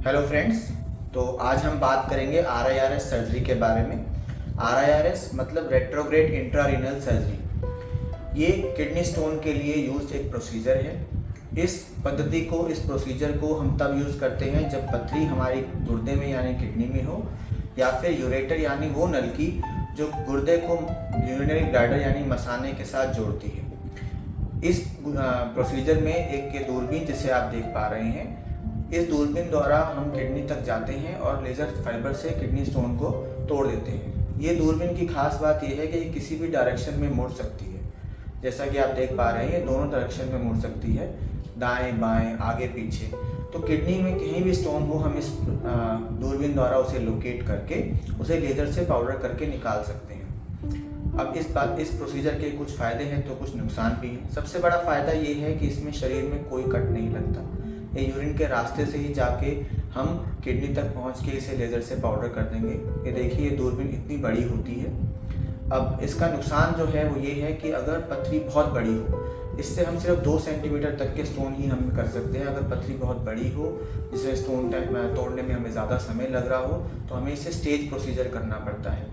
Hello friends. तो आज हम बात करेंगे RIRS सर्जरी के बारे में। RIRS मतलब रेट्रोग्रेड इंट्रारीनल सर्जरी। ये किडनी स्टोन के लिए यूज्ड एक प्रोसीजर है। इस प्रोसीजर को हम तब यूज़ करते हैं जब पथरी हमारी गुर्दे में यानी किडनी में हो, या फिर यूरेटर यानी वो नलकी जो गुर्दे को यूरिनरी ब्लैडर यानी मसाने के साथ जोड़ती है। इस प्रोसीजर में एक ये दूरबीन जिसे आप देख पा रहे हैं, इस दूरबीन द्वारा हम किडनी तक जाते हैं और लेज़र फाइबर से किडनी स्टोन को तोड़ देते हैं। ये दूरबीन की खास बात यह है कि ये किसी भी डायरेक्शन में मुड़ सकती है। जैसा कि आप देख पा रहे हैं, दोनों डायरेक्शन में मुड़ सकती है, दाएं बाएं आगे पीछे। तो किडनी में कहीं भी स्टोन हो, हम इस दूरबीन द्वारा उसे लोकेट करके उसे लेज़र से पाउडर करके निकाल सकते हैं। अब इस प्रोसीजर के कुछ फ़ायदे हैं तो कुछ नुकसान भी हैं। सबसे बड़ा फ़ायदा ये है कि इसमें शरीर में कोई कट नहीं लगता। ये यूरिन के रास्ते से ही जाके हम किडनी तक पहुंच के इसे लेज़र से पाउडर कर देंगे। ये देखिए, ये दूरबीन इतनी बड़ी होती है। अब इसका नुकसान जो है वो ये है कि अगर पथरी बहुत बड़ी हो, इससे हम सिर्फ 2 सेंटीमीटर तक के स्टोन ही हम कर सकते हैं। अगर पथरी बहुत बड़ी हो जिसमें स्टोन तोड़ने में हमें ज़्यादा समय लग रहा हो, तो हमें इसे स्टेज प्रोसीजर करना पड़ता है।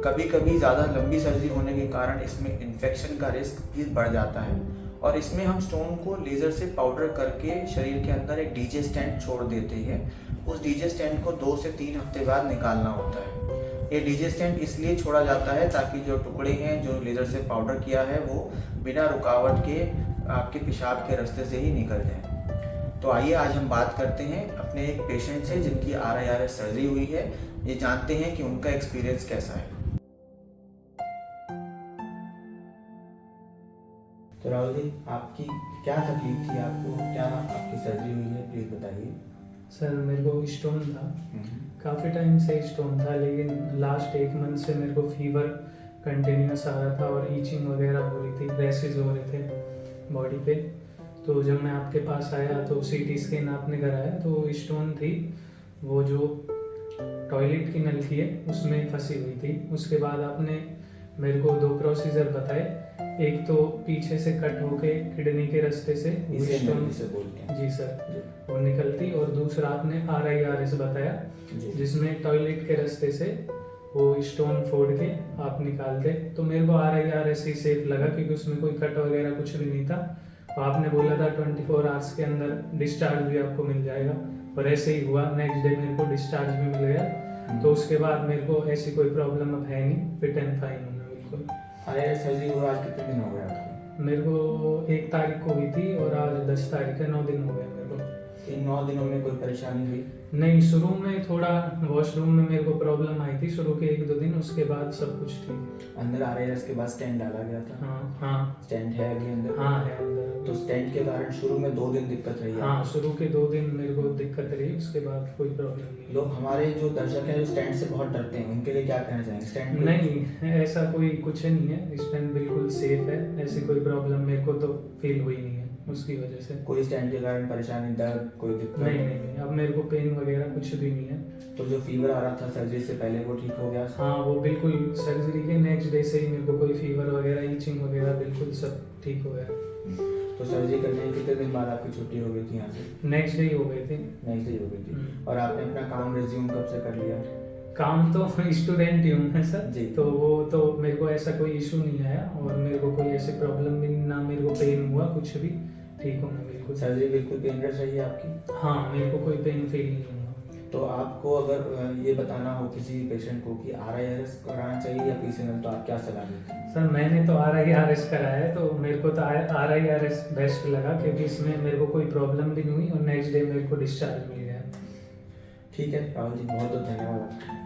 कभी कभी ज़्यादा लंबी सर्जरी होने के कारण इसमें इन्फेक्शन का रिस्क भी बढ़ जाता है, और इसमें हम स्टोन को लेज़र से पाउडर करके शरीर के अंदर एक डीजे स्टेंट छोड़ देते हैं। उस डीजे स्टेंट को 2 से 3 हफ्ते बाद निकालना होता है। ये डीजे स्टेंट इसलिए छोड़ा जाता है ताकि जो टुकड़े हैं जो लेज़र से पाउडर किया है वो बिना रुकावट के आपके पेशाब के रास्ते से ही निकल जाए। तो आइए आज हम बात करते हैं अपने एक पेशेंट से जिनकी RIRS सर्जरी हुई है। ये जानते हैं कि उनका एक्सपीरियंस कैसा है। तो राहुल जी, आपकी क्या तकलीफ थी, आपको क्या आपकी सर्जरी हुई है, प्लीज़ बताइए। सर, मेरे को स्टोन था, काफ़ी टाइम से स्टोन था, लेकिन लास्ट 1 मंथ से मेरे को फीवर कंटिन्यूस आ रहा था और ईचिंग वगैरह हो रही थी, रैशेज हो रहे थे बॉडी पे। तो जब मैं आपके पास आया तो CT स्कैन आपने कराया तो स्टोन थी, वो जो टॉयलेट की नलकी है उसमें फंसी हुई थी। उसके बाद आपने मेरे को 2 प्रोसीजर बताए। एक तो पीछे से कट होके किडनी के रास्ते से स्टोन जी सर वो निकलती, और दूसरा आपने RIRS बताया जिसमें टॉयलेट के रास्ते से वो स्टोन फोड़ के आप निकालते। तो मेरे को RIRS ही सेफ लगा क्योंकि उसमें कोई कट वगैरह कुछ भी नहीं था। और आपने बोला था 24 आवर्स के अंदर डिस्चार्ज भी आपको मिल जाएगा, और ऐसे ही हुआ। नेक्स्ट डे मेरे को डिस्चार्ज भी मिल गया। तो उसके बाद मेरे को ऐसी कोई प्रॉब्लम अब है नहीं, फिट एंड फाइन हूँ मैं बिल्कुल। RIRS सर्जरी हुआ आज कितने दिन हो गए आपको? मेरे को 1 तारीख को हुई थी और आज 10 तारीख है, 9 दिन हो गए मेरे को। इन 9 दिनों में कोई परेशानी हुई? नहीं, शुरू में थोड़ा वॉशरूम में मेरे को प्रॉब्लम आई थी, शुरू के 1-2 दिन, उसके बाद सब कुछ ठीक। अंदर RIRS के बाद स्टेंट डाला गया था? हाँ स्टेंट है अभी अंदर? हाँ है अंदर। तो स्टेंट के कारण शुरू में 2 दिन दिक्कत रही है? हाँ, शुरू के 2 दिन मेरे को दिक्कत रही, उसके बाद कोई प्रॉब्लम नहीं। लोग, हमारे जो दर्शक हैं जो स्टेंट से बहुत डरते हैं, उनके लिए क्या कहना चाहेंगे? स्टेंट नहीं, ऐसा कोई कुछ नहीं है, स्टेंट बिल्कुल सेफ है, ऐसी कोई प्रॉब्लम मेरे को तो फील हुई नहीं है उसकी वजह से। कोई स्टेंट के कारण परेशानी, दर्द, कोई दिक्कत? नहीं, अब मेरे को पेन वगैरह कुछ भी नहीं है। तो जो फीवर आ रहा था सर्जरी से पहले वो ठीक हो गया? हाँ, वो बिल्कुल सर्जरी के नेक्स्ट डे से ही मेरे को कोई फीवर वगैरह, ईचिंग वगैरह बिल्कुल सब ठीक हो गया। तो सर्जरी करने के कितने दिन बाद आपकी छुट्टी हो गई थी यहाँ से? नेक्स्ट डे ही हो गई थी। नेक्स्ट डे हो गई थी। और आपने अपना काम रिज्यूम कब से कर लिया? काम तो स्टूडेंट ही हूँ मैं सर जी। तो वो तो मेरे को ऐसा कोई इशू नहीं आया, और मेरे को कोई ऐसी प्रॉब्लम भी ना, मेरे को पेन हुआ कुछ भी, ठीक हूँ मैं बिल्कुल। सर्जरी बिल्कुल पेनलेस रही है आपकी? हाँ, मेरे को कोई पेन फील नहीं हुआ। तो आपको अगर ये बताना हो किसी पेशेंट को कि RIRS कराना चाहिए या PCNL, तो आप क्या सलाह देते हैं? सर, मैंने तो RIRS कराया है, तो मेरे को तो RIRS बेस्ट लगा क्योंकि इसमें मेरे को कोई प्रॉब्लम भी नहीं हुई और नेक्स्ट डे मेरे को डिस्चार्ज मिल गया। ठीक है राहुल जी, बहुत बहुत धन्यवाद।